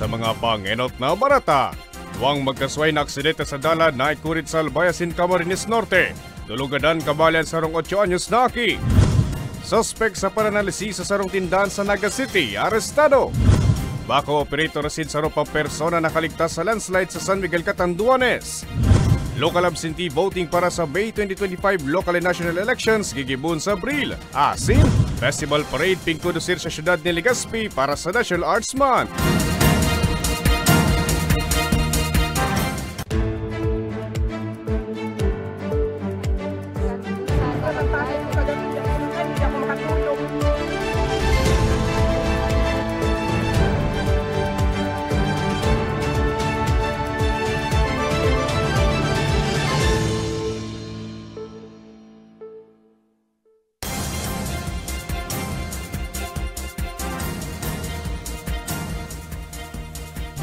sa mga pangenot na barata. Duwang magkasway na aksidente sa dalan na ikurit sa Albayasin, Camarines Norte. Tulugadan kabalyan sa 8 anyos na aki. Suspect sa pananalisi sa sarong tindahan sa Naga City, arestado. Bako operator sin sa pang persona nakaligtas sa landslide sa San Miguel, Catanduanes. Local absentee voting para sa May 2025 local and national elections gigibun sa Abril. Asin, Festival Parade pingkudusir sa syudad ni Legazpi para sa National Arts Month.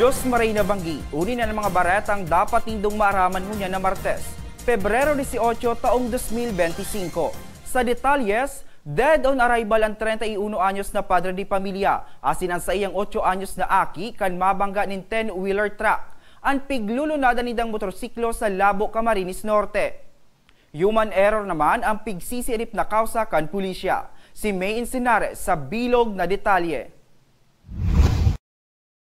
Diyos maray na banggi, uni na ng mga baretang dapat tindong maaraman mo niya na Martes, Pebrero 18 taong 2025. Sa detalyes, dead on arrival ang 31 anyos na padre de pamilya, asin ang sa iyang 8 anyos na aki kan mabangga nin 10-wheeler truck. Ang piglulunada nidang motorsiklo sa Labo, Camarines Norte. Human error naman ang pigsisirip na kausa kan pulisya. Si May Insinare sa bilog na detalye.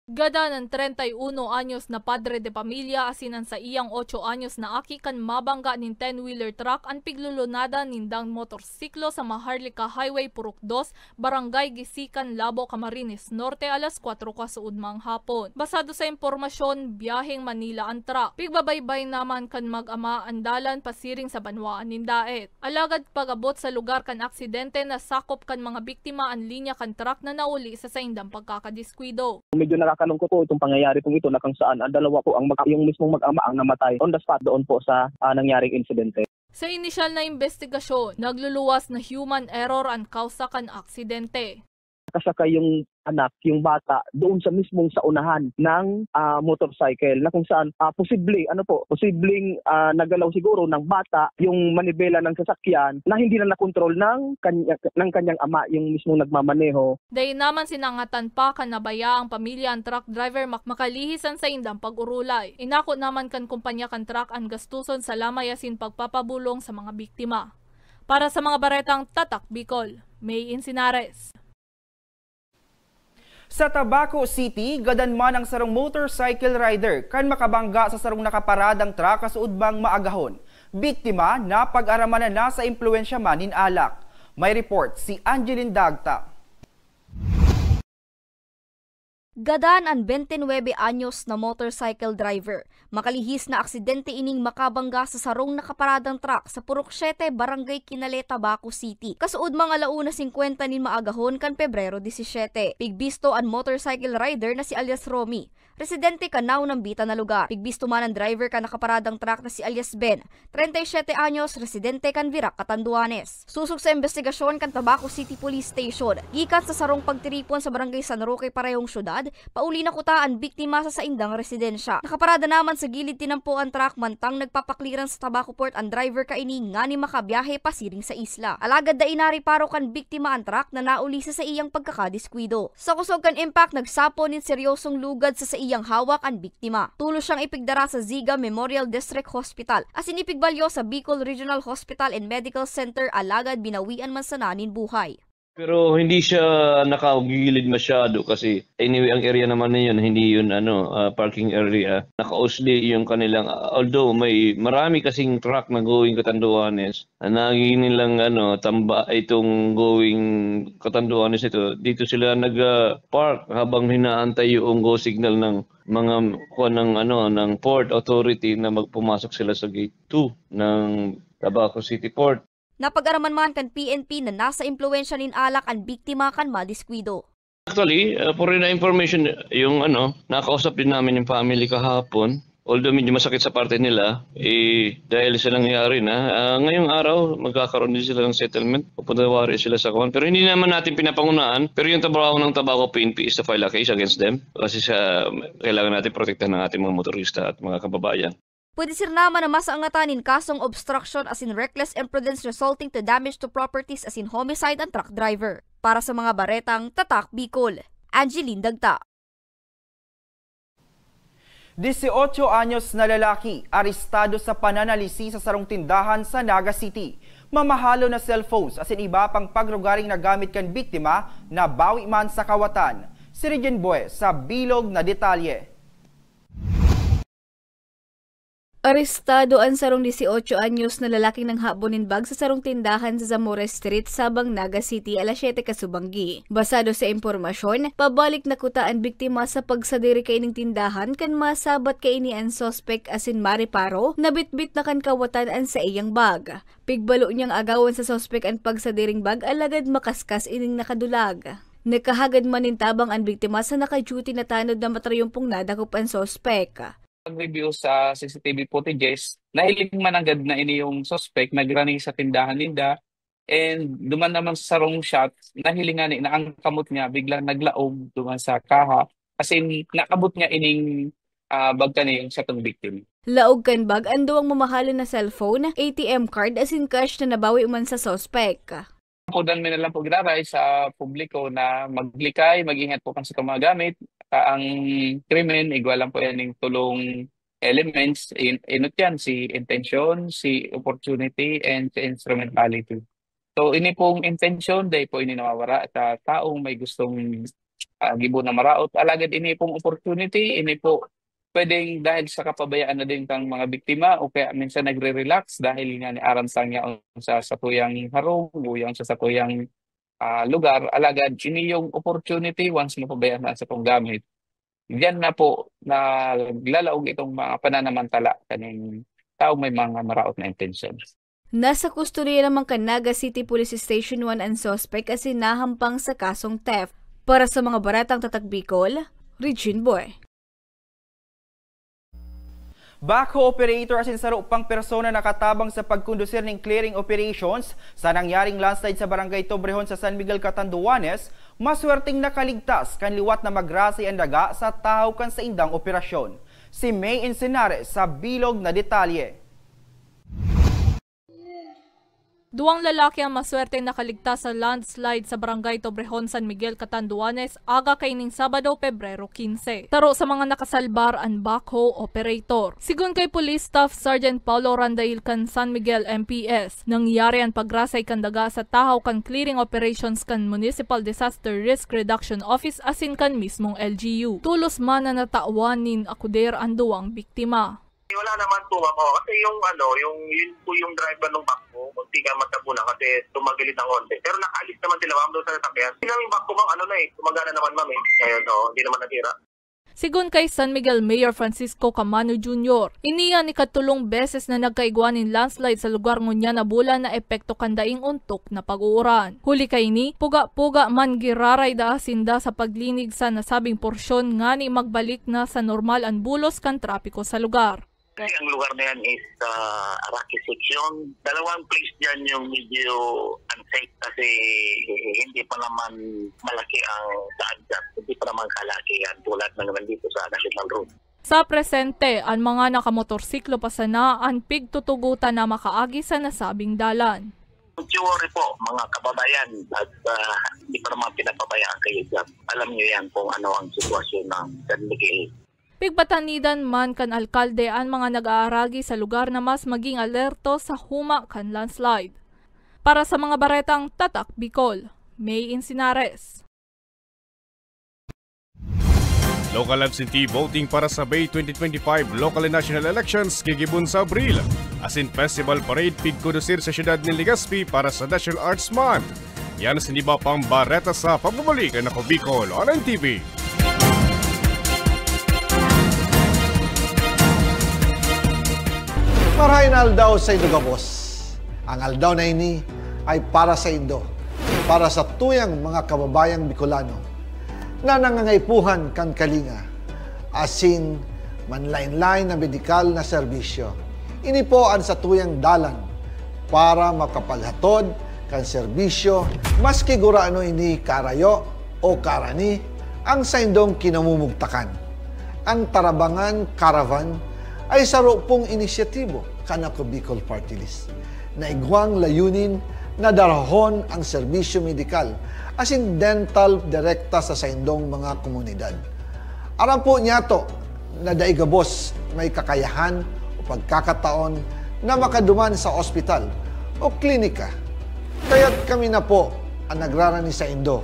Gada ng 31 anyos na padre de pamilya asinan sa iyang 8 anyos na aki kan mabangga nin 10-wheeler truck ang piglulunada nindang motorsiklo sa Maharlika Highway Purok 2, Barangay Gisikan, Labo, Camarines Norte alas 4 kasuudmang hapon. Basado sa impormasyon, biyaheng Manila ang truck. Pigbabaybay naman kan mag-ama andalan pasiring sa banwaan nindaet. Alagad pagabot sa lugar kan aksidente na sakop kan mga biktima ang linya kan truck na nauli sa saindang pagkakadiskwido. Medyo nakakalungkot po itong pangyayari po ito na kung saan ang dalawa po yung mismong mag-ama ang namatay on the spot doon po sa nangyaring insidente. Sa inisyal na investigasyon, nagluluwas na human error ang kausa kan aksidente. Kasakay yung anak, yung bata, doon sa mismong sa unahan ng motorcycle na kung saan posibleng nagalaw siguro ng bata yung manibela ng sasakyan na hindi na nakontrol ng kanyang ama, yung mismong nagmamaneho. Dahil naman sinangatan pa kanabaya ang pamilya ang truck driver makalihisan sa indang pag-urulay. Inako naman kan kumpanya kan truck ang gastuson sa lamayasin pagpapabulong sa mga biktima. Para sa mga baretang Tatak Bicol, May Insinares. Sa Tabaco City, gadan man ang sarong motorcycle rider kan makabangga sa sarong nakaparadang truck kasuudbang maagahon. Biktima na pag-aramanan na sa impluensya manin alak. May report si Angeline Dagta. Gadan ang 29 anyos na motorcycle driver. Makalihis na aksidente ining makabangga sa sarong nakaparadang truck sa Purok 7, Barangay Kinale, Tabaco City. Kasuod mga 1:50 nin maagahon kan Pebrero 17. Pigbisto ang motorcycle rider na si alias Romy. Residente kanaw ng bita na lugar. Pigbisto man ang driver ka nakaparadang truck na si alias Ben. 37 anyos, residente kan Virac, Catanduanes. Susog sa investigasyon kan Tabaco City Police Station. Gikan sa sarong pagtiripon sa Barangay San Roque parehong syudad, pauli na kutaan biktima sa saindang residensya. Nakaparada naman sa gilid tinampo ang truck mantang nagpapakliran sa Tabaco Port ang driver kaini nga ni makabiyahe pasiring sa isla. Alagad da inari paro kan biktima ang truck na nauli sa iyang pagkakadiskwido. Sa kusog kan impact nagsapo nin seryosong lugad sa iyang hawak ang biktima. Tulos siyang ipigdara sa Ziga Memorial District Hospital asin ipigbalyo sa Bicol Regional Hospital and Medical Center alagad binawian man sa nanin buhay. Pero hindi siya nakagilid masyado kasi anyway ang area naman na yun, hindi yun parking area. Naka-usli yung kanilang, although may marami kasing truck na going Catanduanes, naging nilang tamba itong going Catanduanes ito. Dito sila nag-park habang hinaantay yung go signal ng mga ng Port Authority na magpumasok sila sa gate 2 ng Tabaco City Port. Napag-araman man kan PNP na nasa impluensya nin alak ang biktima kan madiskwido. Actually, for na information, yung nakausap din namin yung family kahapon. Although medyo masakit sa parte nila, dahil sa nangyari na, ngayong araw magkakaroon din sila ng settlement. Pupunawari sila sa kawan. Pero hindi naman natin pinapangunaan. Pero yung trabaho ng Tabaco PNP is to file a case against them. Kasi kailangan natin protektahan ng ating mga motorista at mga kababayan. Pwede sir naman na masaangatanin kasong obstruction as in reckless imprudence resulting to damage to properties as in homicide ang truck driver. Para sa mga baretang Tatak Bicol, Angeline Dagta. 18 anyos na lalaki, arestado sa pananalisi sa sarong tindahan sa Naga City. Mamahalo na cellphones as in iba pang pagrugaring nagamit kan biktima na bawi man sa kawatan. Si Regine Boy sa bilog na detalye. Arestado ang sarong 18 anyos na lalaking ng habonin bag sa sarong tindahan sa Zamora Street, Sabang, Naga City, alas 7 kasubanggi. Basado sa impormasyon, pabalik na kuta ang biktima sa pagsadiri kay ining tindahan kan masabat kay ini ang suspect asin mariparo na bitbit na kan kawatan ang sa iyang bag. Pigbalo niyang agawan sa suspect ang pagsadiring bag alagad makaskas ining nakadulag. Nakahagad manintabang ang biktima sa naka-duty na tanod na matrayumpong nadakop ang suspect. Pag-review sa CCTV footages, nahiling mananggad na ini yung suspect nagrunning sa tindahan ninda and duman naman sa sarong shot, nahilingan na ang kamot niya biglang naglaog duman sa kaha kasi nakabot niya ining bag kani sa tong victim. Laog kan bag ando ang mamahalo na cellphone, ATM card asin cash na nabawi man sa suspect. Pudan mi na lang po giraray sa publiko na maglikay, mag-ingat po kan sa mga gamit. Ang krimen, igualan po yan ng tulong elements. Inot yan, si intention, si opportunity, and si instrumentality. So, ini pong intention, dahil po ini nawawara at taong may gustong gibo na maraot. Alagad ini pong opportunity, ini po pwedeng dahil sa kapabayaan na din kang mga biktima o kaya minsan nagre-relax dahil nga ni aran sang niya sa sakuyang harong o yung sa sakuyang lugar, alagad ini yung opportunity once mapabayaan na sa pong gamit. Diyan na po na lalaog itong mga pananamantala kaning tao may mga maraot na intentions. Nasa kustodiya naman kan Naga City Police Station 1 ang suspect as nahampang sa kasong theft. Para sa mga baratang Tatak Bicol, Regine Boy. Backhoe operator asin saro pang persona nakatabang sa pagkondusir ng clearing operations sa nangyaring landslide sa Barangay Tobrehon sa San Miguel, Catanduanes, maswerteng nakaligtas kan liwat na magrasay ang daga sa tahaw kan sa indang operasyon. Si May Encinares sa bilog na detalye. Duwang lalaki ang maswerte nakaligtas sa landslide sa Barangay Tobrehon, San Miguel, Catanduanes, aga kaining Sabado, Pebrero 15. Taro sa mga nakasalbar ang backhoe operator. Sigun kay Police Staff Sergeant Paulo Randail kan San Miguel MPS, nangyari ang pagrasay kan daga sa tahaw kan clearing operations kan Municipal Disaster Risk Reduction Office asin kan mismong LGU. Tulos man na natawan nin akuder ang duwang biktima. Wala naman po ako kasi yun po yung driver ng bakbo, munti ka mataguna kasi tumagilid ng konti. Pero nakaalis naman sila ma'am doon sa sasakyan. Sila yung bakbo ma'am, tumagana naman ma'am eh. Ngayon, hindi naman natira. Sigun kay San Miguel Mayor Francisco Camano Jr., iniya ni katulong beses na nagkaigwan ng landslide sa lugar ngunya na bulan na epekto kandaing untok na pag-uuran. Huli kay ni, puga-puga man giraray da sinda sa paglinig sa nasabing porsyon nga ni magbalik na sa normal ang bulos kan trapiko sa lugar. Kasi ang lugar na yan is Araki section. Dalawang place dyan yung medyo unsafe kasi hindi pa naman malaki ang daan dyan. Hindi pa naman kalaki yan tulad ng nandito sa National Road. Sa presente, ang mga nakamotorsiklo pa sana ang pigtutugutan na makaagi sa nasabing dalan. Sorry po mga kababayan at hindi pa naman pinapabayaan kayo dyan. Alam niyo yan kung ano ang sitwasyon ng San Miguel. Pigbatanidan man kan alkalde ang mga nag-aaragi sa lugar na mas maging alerto sa huma kan landslide. Para sa mga baretang Tatak Bicol, May Encinares. Local absentee voting para sa Bay 2025 local and national elections gigibun sa Abril. Asin Festival Parade pigkudusir sa siyudad ng Legazpi para sa National Arts Month. Yan sa iba pang bareta sa pababalik ng Bicol Online TV. Marahin aldaw sa Indo Gabos. Ang aldaw na ini ay para sa Indo, para sa tuyang mga kababayang Bicolano na nangangaipuhan kan kalinga, asin manlain-lain na medikal na serbisyo. Ini po ang sa tuyang dalan para makapalhatod kan serbisyo maski guraano ini karayo o karani ang sa Indong kinamumugtakan. Ang Tarabangan Caravan ay saro pong inisyatibo kanako Bicol Party List na igwang layunin na darahon ang serbisyo medikal asin dental direkta sa saindong mga komunidad. Aram po niya to na daigabos may kakayahan o pagkakataon na makaduman sa ospital o klinika. Kaya't kami na po ang nagrarani sa Indo.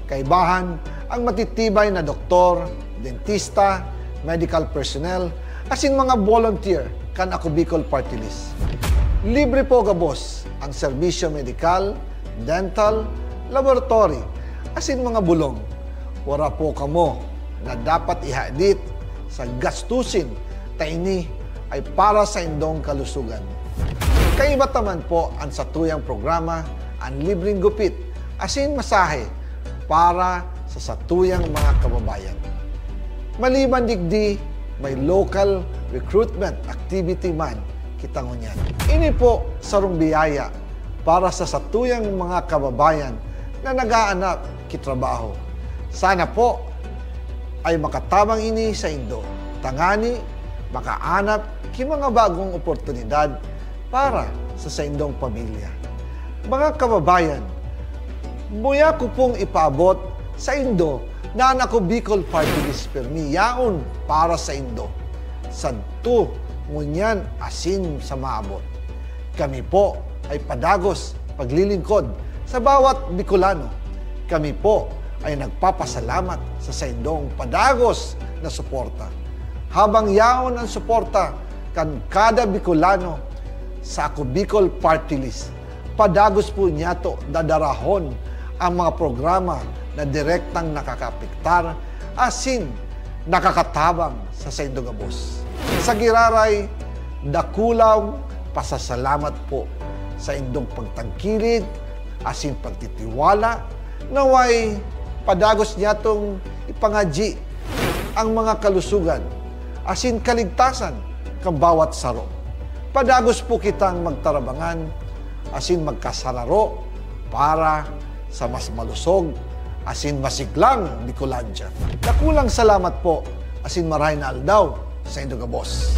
Kaibahan ang matitibay na doktor, dentista, medical personnel, asin mga volunteer kan ako Bicol Party List. Libre po gabos ang serbisyo medikal, dental, laboratory, asin mga bulong. Wala po kamo na dapat ihadit sa gastusin ta ini ay para sa indong kalusugan. Kaiba taman po ang satuyang programa ang libreng gupit asin masahe para sa satuyang mga kababayan. Maliban digdi, may local recruitment activity man kitangon yan. Ini po sarong biyaya para sa satuyang mga kababayan na nag-aanap kitrabaho. Sana po ay makatabang ini sa Indo. Tangani, makaanap ki mga bagong oportunidad para sa Indong pamilya. Mga kababayan, buya ko pong ipaabot sa Indo na ako Bicol Party List permi yaon para sa Indo. Sadto ngunyan asin sa maabot. Kami po ay padagos paglilingkod sa bawat Bicolano. Kami po ay nagpapasalamat sa Indong padagos na suporta. Habang yaon ang suporta kan kada Bicolano sa ako Bicol Party List, padagos po niya to dadarahon ang mga programa na direktang nakakapiktar asin nakakatabang sa Indong gabos. Sa giraray, dakulaw pasasalamat po sa Indong pagtangkilid asin pagtitiwala naway padagos niya tong ipangaji ang mga kalusugan asin kaligtasan kang bawat saro. Padagos po kitang magtarabangan asin magkasararo para sa mas malusog asin masiglang Bicolandia. Dakulang salamat po asin maray na aldaw sa Indong gabos.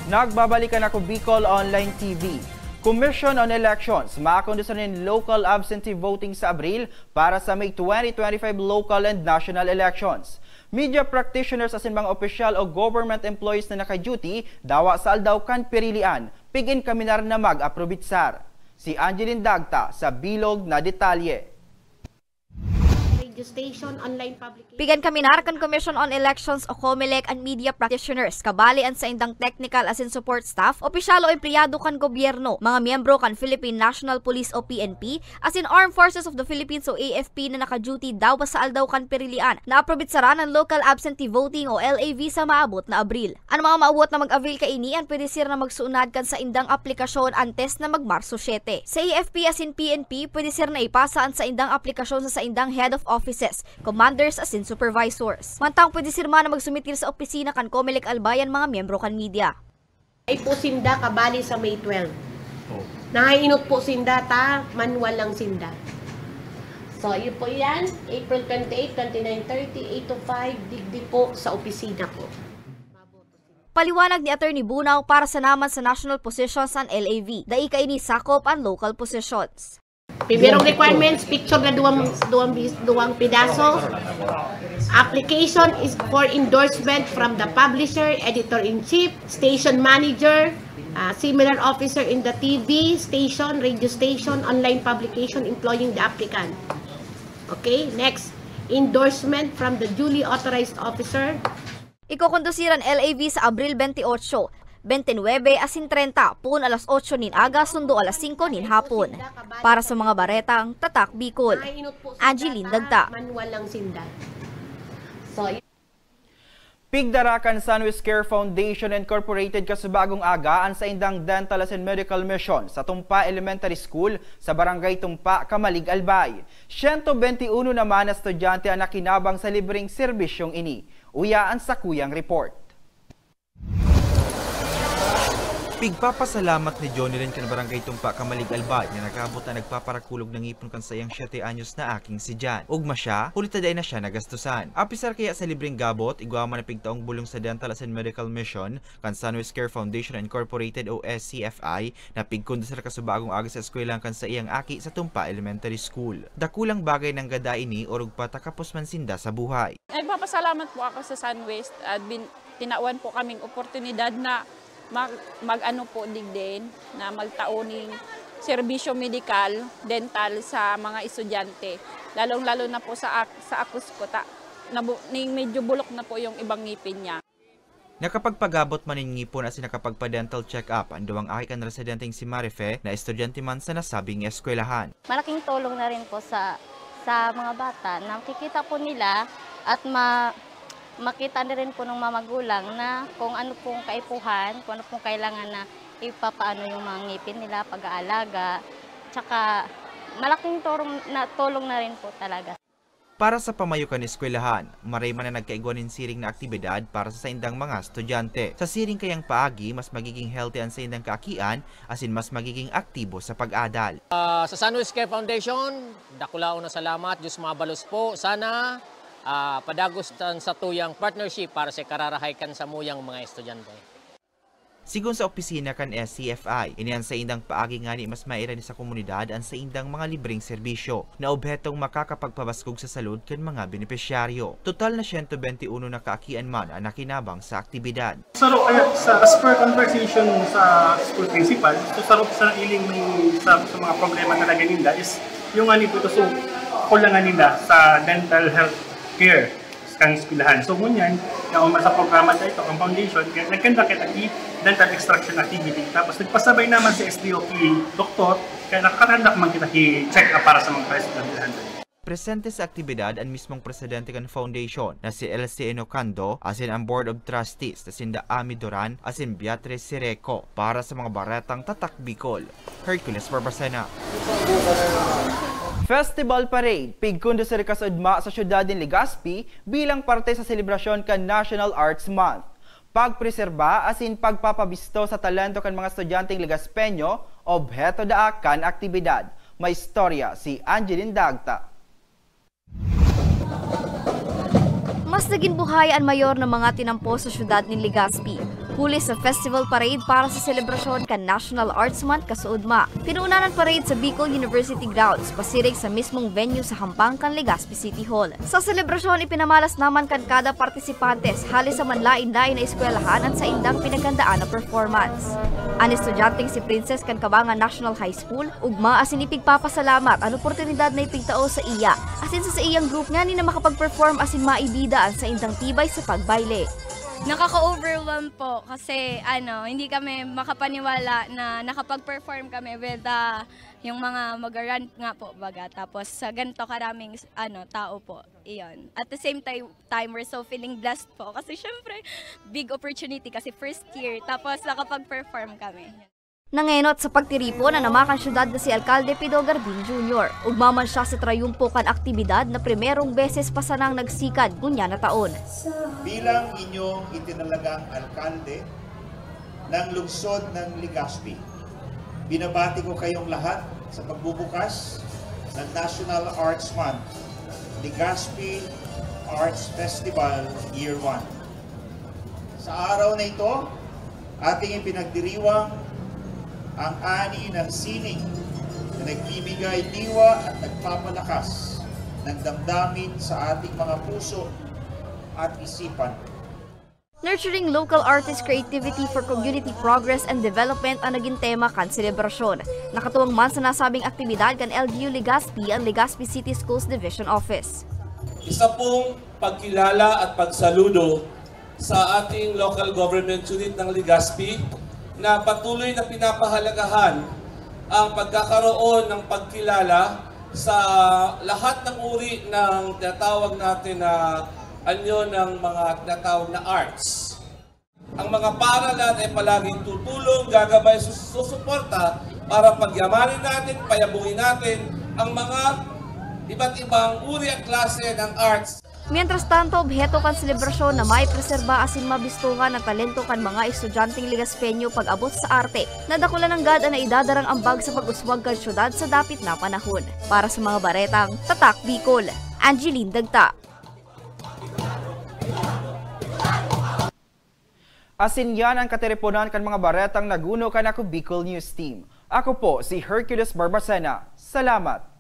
Nagbabalikan ako Bicol Online TV. Commission on Elections, makondusanin local absentee voting sa Abril para sa May 2025 local and national elections. Media practitioners asin mga opisyal o government employees na naka-duty dawa sa aldaw kan pirilian, pigin kaminar na mag-aprobitsar. Si Angeline Dagta sa bilog na detalye. Station, online publication. Pigan kami narakan Commission on Elections o COMELEC and media practitioners, kabalian sa indang technical asin support staff, opisyal o empleyado kan gobyerno, mga miyembro kan Philippine National Police o PNP, asin Armed Forces of the Philippines o AFP na naka-duty daw sa aldaw kan pirilian na aprobitsaran ng local absentee voting o LAV sa maabot na Abril. Ang mga maabot na mag-avail ka ini, ang pwede sir na magsuunad kan sa indang aplikasyon antes na mag-Marso 7. Sa AFP asin PNP, pwede sir na ipasaan sa indang aplikasyon sa indang head of offices, commanders asin supervisors. Mantang pwede sirma na magsumitir sa opisina kan COMELEC Albayan mga miyembro kan media. Ay po sinda kabali sa May 12. Nahainot po sinda ta, manual lang sinda. So yun po yan, April 28, 29, 30, 8 to 5, digdi po sa opisina ko. Paliwanag ni Attorney Bunaw para sa naman sa national positions ang LAV, dai ka ini sakop ang local positions. Primerong requirements, picture na duwang pidaso. Application is for endorsement from the publisher, editor-in-chief, station manager, similar officer in the TV station, radio station, online publication employing the applicant. Okay, next, endorsement from the duly authorized officer. Ikokondusiran LAV sa Abril 28. 29 asin 30, pun alas 8 nin aga, sundo alas 5 nin hapon. Para sa mga baretang Tatak Bicol, Angeline Dagta. Manual lang sinda. So, Pigdarakan Sunwest Care Foundation Incorporated kasubagong agaan sa indang dental and medical mission sa Tumpa Elementary School sa Barangay Tumpa, Kamalig, Albay. 121 naman na estudyante ang nakinabang sa libreng serbisyong ini. Uyaan sa kuyang report. Pigpapasalamat ni Jonilyn kan Barangay Tumpa Kamalig Albay na nagabot na nagpaparakulog ng ipon kan sayang 7 anyos na aking si Jan. Ugma siya, hulitaday na siya nagastusan. Apisar kaya sa libreng gabot, igwama na pigtaong bulong sa Dental as in Medical Mission kan Sunwest Care Foundation Incorporated o SCFI na pigkundo sa kasubagong aga sa eskwela kan sa iyang aki sa Tumpa Elementary School. Dakulang bagay ng gada ini orog patakapos man sinda sa buhay. Nagpapasalamat po ako sa Sunwest at tinawan po kaming oportunidad na mag-ano po digden na magtauning serbisyo medikal, dental sa mga estudyante. Lalong-lalo na po sa akus ko, medyo bulok na po yung ibang ngipin niya. Nakapagpagabot man ng ngipon as nakapagpa-dental check-up ang duwang aki kan residenteng si Marife na estudyante man sa nasabing eskwelahan. Malaking tulong na rin po sa mga bata. Nakikita po nila at makita na rin po ng mga magulang na kung ano pong kaipuhan, kung ano pong kailangan na ipapaano yung mga ngipin nila, pag-aalaga. Tsaka malaking tulong na rin po talaga. Para sa pamayukan eskwelahan, maray man na nagkaigwanin siring na aktibidad para sa indang mga estudyante. Sa siring kayang paagi, mas magiging healthy ang sa indang kaakian, asin mas magiging aktibo sa pag-adal. Sa Sunwest Care Foundation, dakulaon na salamat, Diyos mabalos po. Sana padagustan sa tuyang partnership para sa kararahay kan sa muyang mga estudyante. Sigun sa opisina kan SCFI, iniyan sa indang paagi nga ni mas mairani sa komunidad ang sa indang mga libreng serbisyo na obhetong makakapagpabaskog sa salud kan mga benepisyaryo. Total na 121 na kaakian man ang nakinabang sa aktibidad. Sarap as per conversation sa school principal, sarap sa iling sa mga problema talaga nila is yung ani po so kulangan nila sa dental health care kang eskwelahan. So ngunyan, yung sa programa sa ito, ang foundation, nagkanda kita dental extraction activity. Tapos nagpasabay naman sa SDOP doktor, kaya nakakandak man kita check up para sa mga eskwelahan. Presente sa aktibidad ang mismong presidente kan foundation na si LC Enocando, asin ang Board of Trustees na sinda Ami Duran, asin Beatrice Sireco para sa mga baretang Tatak Bicol. Hercules Barbacena. Festival Parade, pigkundo sa kasudma sa syudad ng Legazpi bilang parte sa selebrasyon kan National Arts Month. Pagpreserba asin pagpapabisto sa talento kan mga estudyanteng Legazpeño, obheto da kan aktibidad. May istorya si Angeline Dagta. Mas naging buhay ang mayor ng mga tinampo sa syudad ng Legazpi. Huli sa Festival Parade para sa selebrasyon kan National Arts Month kasuudma. Pinuunan ang parade sa Bicol University Grounds, pasirig sa mismong venue sa Hampang kan Legazpi City Hall. Sa selebrasyon, ipinamalas naman kan kada partisipantes halis sa manlain-lain na eskwelahan at sa indang pinagandaan na performance. Ang estudyanteng si Princess kan Cabangan National High School, ugma asin ipigpapasalamat ang oportunidad na ipigtao sa iya, asin sa iyang group nga ni na makapag-perform asin maibida ang sa indang tibay sa pagbayle. Nakaka-overwhelm po kasi hindi kami makapaniwala na nakapag-perform kami with yung mga mag-run nga po baga. Tapos sa ganito karaming tao po. Iyon. At the same time, we're so feeling blessed po kasi syempre big opportunity kasi first year tapos nakapag-perform kami. Nangenot sa pagtiripo na namakan syudad na si Alcalde Pido Garbin Jr. Ugmaman siya sa trayumpo kan aktibidad na primerong beses pa sanang nagsikad ngunya na taon. Bilang inyong itinalagang alkalde ng lungsod ng Legazpi, binabati ko kayong lahat sa pagbubukas ng National Arts Month, Legazpi Arts Festival Year 1. Sa araw na ito, ating ipinagdiriwang ang ani ng sining na nagbibigay diwa at nagpapalakas ng damdamin sa ating mga puso at isipan. Nurturing local artist creativity for community progress and development ang naging tema kan selebrasyon. Nakatuwang man sa nasabing aktibidad kan LGU Legazpi ang Legazpi City Schools Division Office. Isa pong pagkilala at pagsaludo sa ating local government unit ng Legazpi na patuloy na pinapahalagahan ang pagkakaroon ng pagkilala sa lahat ng uri ng tinatawag natin na anyo ng mga tinatawag na arts. Ang mga paaralan ay palaging tutulong, gagabay, susuporta para pagyamanin natin, payabungin natin ang mga iba't ibang uri at klase ng arts. Mientras tanto, obheto kan selebrasyon na may preserba asin mabistuhan na talento kan mga estudyanteng Legaspeño pag-abot sa arte, na dakulan ng gada na idadarang ambag sa pag-uswag kan syudad sa dapit na panahon. Para sa mga baretang Tatak Bicol, Angeline Dagta. Asin yan ang kateleponan kan mga baretang naguno kan ako Bicol News Team. Ako po si Hercules Barbacena. Salamat!